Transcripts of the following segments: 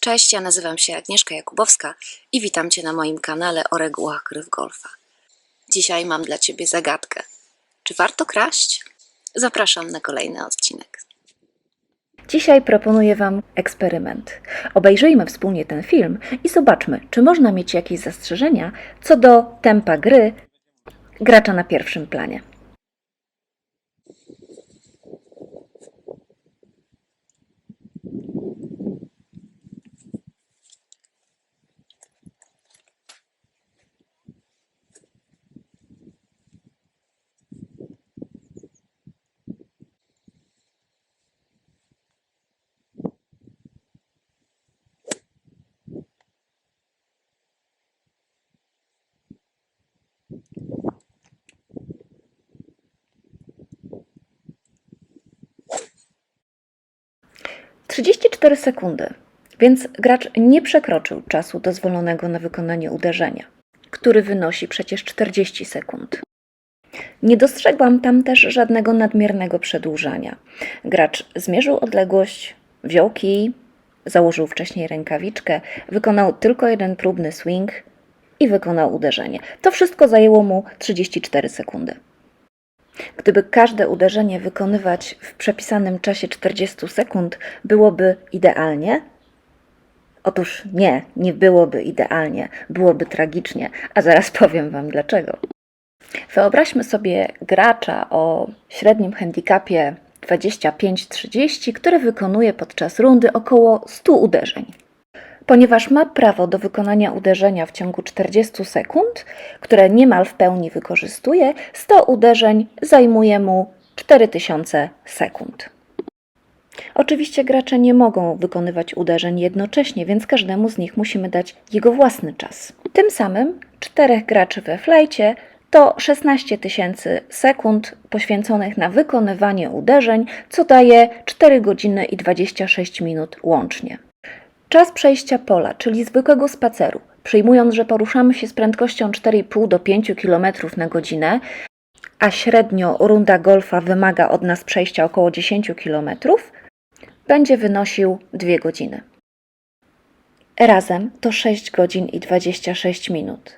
Cześć, ja nazywam się Agnieszka Jakubowska i witam Cię na moim kanale o regułach gry w golfa. Dzisiaj mam dla Ciebie zagadkę. Czy warto kraść? Zapraszam na kolejny odcinek. Dzisiaj proponuję Wam eksperyment. Obejrzyjmy wspólnie ten film i zobaczmy, czy można mieć jakieś zastrzeżenia co do tempa gry gracza na pierwszym planie. - 34 sekundy, więc gracz nie przekroczył czasu dozwolonego na wykonanie uderzenia, który wynosi przecież 40 sekund. Nie dostrzegłam tam też żadnego nadmiernego przedłużania. Gracz zmierzył odległość, wziął kij, założył wcześniej rękawiczkę, wykonał tylko jeden próbny swing i wykonał uderzenie. To wszystko zajęło mu 34 sekundy. Gdyby każde uderzenie wykonywać w przepisanym czasie 40 sekund, byłoby idealnie? Otóż nie byłoby idealnie, byłoby tragicznie, a zaraz powiem Wam dlaczego. Wyobraźmy sobie gracza o średnim handicapie 25-30, który wykonuje podczas rundy około 100 uderzeń. Ponieważ ma prawo do wykonania uderzenia w ciągu 40 sekund, które niemal w pełni wykorzystuje, 100 uderzeń zajmuje mu 4000 sekund. Oczywiście gracze nie mogą wykonywać uderzeń jednocześnie, więc każdemu z nich musimy dać jego własny czas. Tym samym 4 graczy we flajcie to 16 000 sekund poświęconych na wykonywanie uderzeń, co daje 4 godziny i 26 minut łącznie. Czas przejścia pola, czyli zwykłego spaceru, przyjmując, że poruszamy się z prędkością 4,5 do 5 km na godzinę, a średnio runda golfa wymaga od nas przejścia około 10 km, będzie wynosił 2 godziny. Razem to 6 godzin i 26 minut.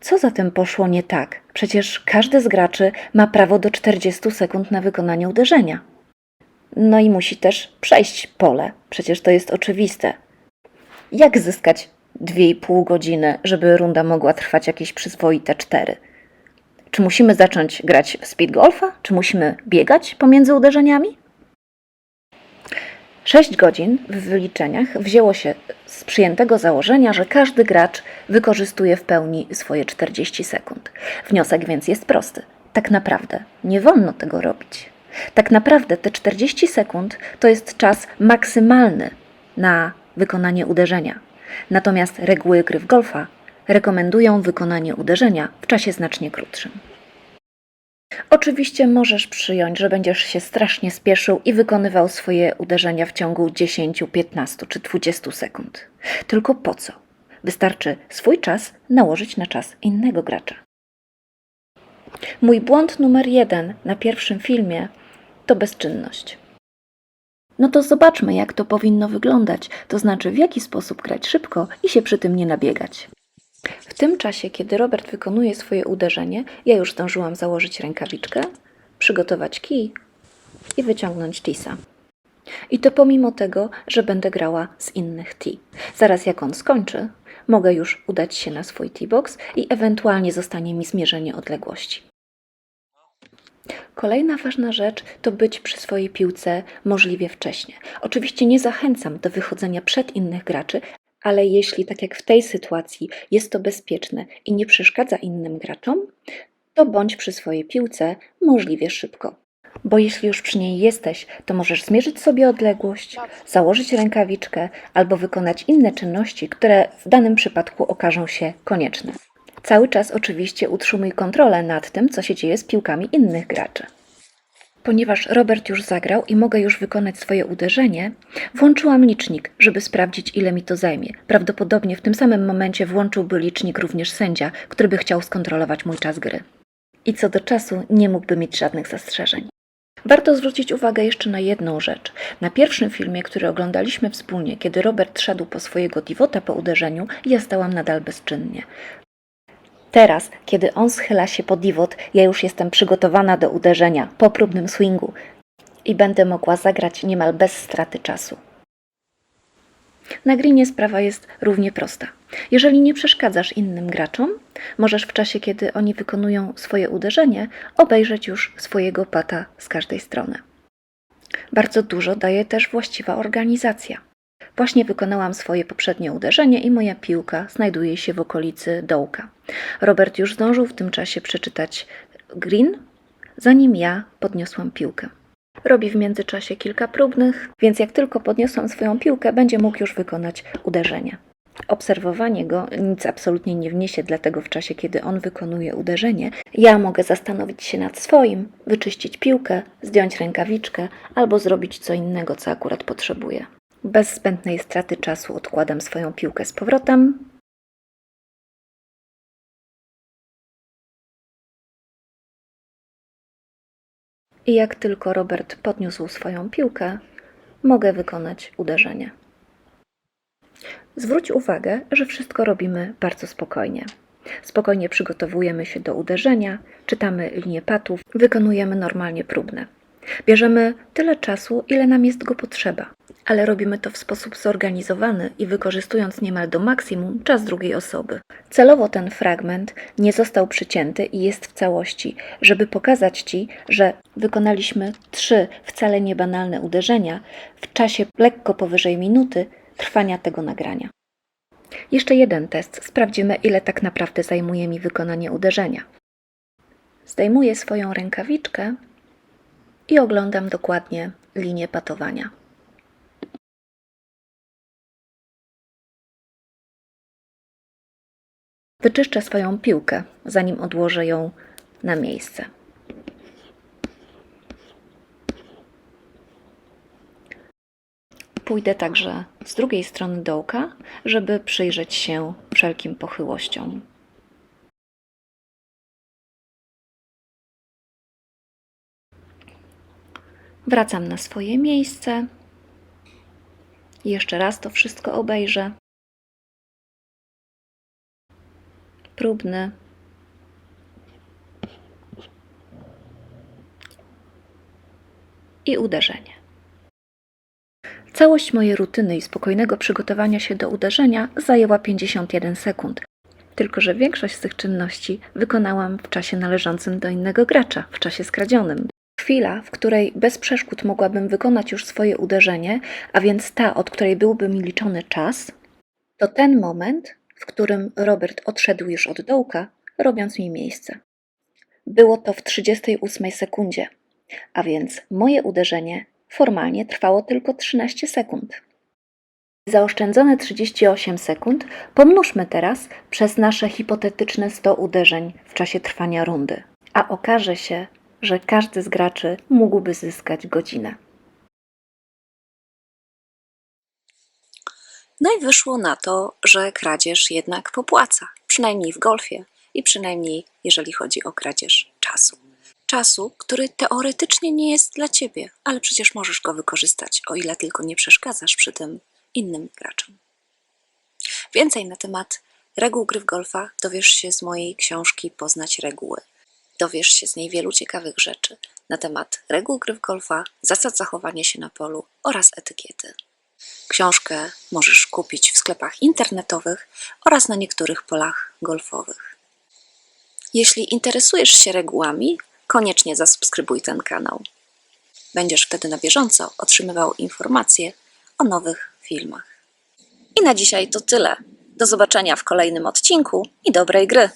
Co zatem poszło nie tak? Przecież każdy z graczy ma prawo do 40 sekund na wykonanie uderzenia. No i musi też przejść pole, przecież to jest oczywiste. Jak zyskać 2,5 godziny, żeby runda mogła trwać jakieś przyzwoite 4? Czy musimy zacząć grać w speed golfa? Czy musimy biegać pomiędzy uderzeniami? 6 godzin w wyliczeniach wzięło się z przyjętego założenia, że każdy gracz wykorzystuje w pełni swoje 40 sekund. Wniosek więc jest prosty. Tak naprawdę nie wolno tego robić. Tak naprawdę te 40 sekund to jest czas maksymalny na wykonanie uderzenia. Natomiast reguły gry w golfa rekomendują wykonanie uderzenia w czasie znacznie krótszym. Oczywiście możesz przyjąć, że będziesz się strasznie spieszył i wykonywał swoje uderzenia w ciągu 10, 15 czy 20 sekund. Tylko po co? Wystarczy swój czas nałożyć na czas innego gracza. Mój błąd numer 1 na pierwszym filmie to bezczynność. No to zobaczmy, jak to powinno wyglądać, to znaczy w jaki sposób grać szybko i się przy tym nie nabiegać. W tym czasie, kiedy Robert wykonuje swoje uderzenie, ja już zdążyłam założyć rękawiczkę, przygotować kij i wyciągnąć teesa. I to pomimo tego, że będę grała z innych tee. Zaraz jak on skończy, mogę już udać się na swój teebox i ewentualnie zostanie mi zmierzenie odległości. Kolejna ważna rzecz to być przy swojej piłce możliwie wcześnie. Oczywiście nie zachęcam do wychodzenia przed innych graczy, ale jeśli, tak jak w tej sytuacji, jest to bezpieczne i nie przeszkadza innym graczom, to bądź przy swojej piłce możliwie szybko. Bo jeśli już przy niej jesteś, to możesz zmierzyć sobie odległość, założyć rękawiczkę albo wykonać inne czynności, które w danym przypadku okażą się konieczne. Cały czas oczywiście utrzymuj kontrolę nad tym, co się dzieje z piłkami innych graczy. Ponieważ Robert już zagrał i mogę już wykonać swoje uderzenie, włączyłam licznik, żeby sprawdzić, ile mi to zajmie. Prawdopodobnie w tym samym momencie włączyłby licznik również sędzia, który by chciał skontrolować mój czas gry. I co do czasu nie mógłby mieć żadnych zastrzeżeń. Warto zwrócić uwagę jeszcze na jedną rzecz. Na pierwszym filmie, który oglądaliśmy wspólnie, kiedy Robert szedł po swojego divota po uderzeniu, ja stałam nadal bezczynnie. Teraz, kiedy on schyla się po divot, ja już jestem przygotowana do uderzenia po próbnym swingu i będę mogła zagrać niemal bez straty czasu. Na greenie sprawa jest równie prosta. Jeżeli nie przeszkadzasz innym graczom, możesz w czasie, kiedy oni wykonują swoje uderzenie, obejrzeć już swojego pata z każdej strony. Bardzo dużo daje też właściwa organizacja. Właśnie wykonałam swoje poprzednie uderzenie i moja piłka znajduje się w okolicy dołka. Robert już zdążył w tym czasie przeczytać green, zanim ja podniosłam piłkę. Robi w międzyczasie kilka próbnych, więc jak tylko podniosłam swoją piłkę, będzie mógł już wykonać uderzenie. Obserwowanie go nic absolutnie nie wniesie, dlatego w czasie, kiedy on wykonuje uderzenie, ja mogę zastanowić się nad swoim, wyczyścić piłkę, zdjąć rękawiczkę albo zrobić co innego, co akurat potrzebuję. Bez zbędnej straty czasu odkładam swoją piłkę z powrotem. I jak tylko Robert podniósł swoją piłkę, mogę wykonać uderzenie. Zwróć uwagę, że wszystko robimy bardzo spokojnie. Spokojnie przygotowujemy się do uderzenia, czytamy linię patów, wykonujemy normalnie próbne. Bierzemy tyle czasu, ile nam jest go potrzeba, ale robimy to w sposób zorganizowany i wykorzystując niemal do maksimum czas drugiej osoby. Celowo ten fragment nie został przycięty i jest w całości, żeby pokazać Ci, że wykonaliśmy 3 wcale niebanalne uderzenia w czasie lekko powyżej minuty trwania tego nagrania. Jeszcze jeden test. Sprawdzimy, ile tak naprawdę zajmuje mi wykonanie uderzenia. Zdejmuję swoją rękawiczkę i oglądam dokładnie linię patowania. Wyczyszczę swoją piłkę, zanim odłożę ją na miejsce. Pójdę także z drugiej strony dołka, żeby przyjrzeć się wszelkim pochyłościom. Wracam na swoje miejsce. Jeszcze raz to wszystko obejrzę. Próbny. I uderzenie. Całość mojej rutyny i spokojnego przygotowania się do uderzenia zajęła 51 sekund. Tylko że większość z tych czynności wykonałam w czasie należącym do innego gracza, w czasie skradzionym. Chwila, w której bez przeszkód mogłabym wykonać już swoje uderzenie, a więc ta, od której byłby mi liczony czas, to ten moment, w którym Robert odszedł już od dołka, robiąc mi miejsce. Było to w 38 sekundzie, a więc moje uderzenie formalnie trwało tylko 13 sekund. Zaoszczędzone 38 sekund pomnóżmy teraz przez nasze hipotetyczne 100 uderzeń w czasie trwania rundy, a okaże się, że każdy z graczy mógłby zyskać godzinę. No i wyszło na to, że kradzież jednak popłaca, przynajmniej w golfie i przynajmniej jeżeli chodzi o kradzież czasu. Czasu, który teoretycznie nie jest dla Ciebie, ale przecież możesz go wykorzystać, o ile tylko nie przeszkadzasz przy tym innym graczom. Więcej na temat reguł gry w golfa dowiesz się z mojej książki Poznać reguły. Dowiesz się z niej wielu ciekawych rzeczy na temat reguł gry w golfa, zasad zachowania się na polu oraz etykiety. Książkę możesz kupić w sklepach internetowych oraz na niektórych polach golfowych. Jeśli interesujesz się regułami, koniecznie zasubskrybuj ten kanał. Będziesz wtedy na bieżąco otrzymywał informacje o nowych filmach. I na dzisiaj to tyle. Do zobaczenia w kolejnym odcinku i dobrej gry!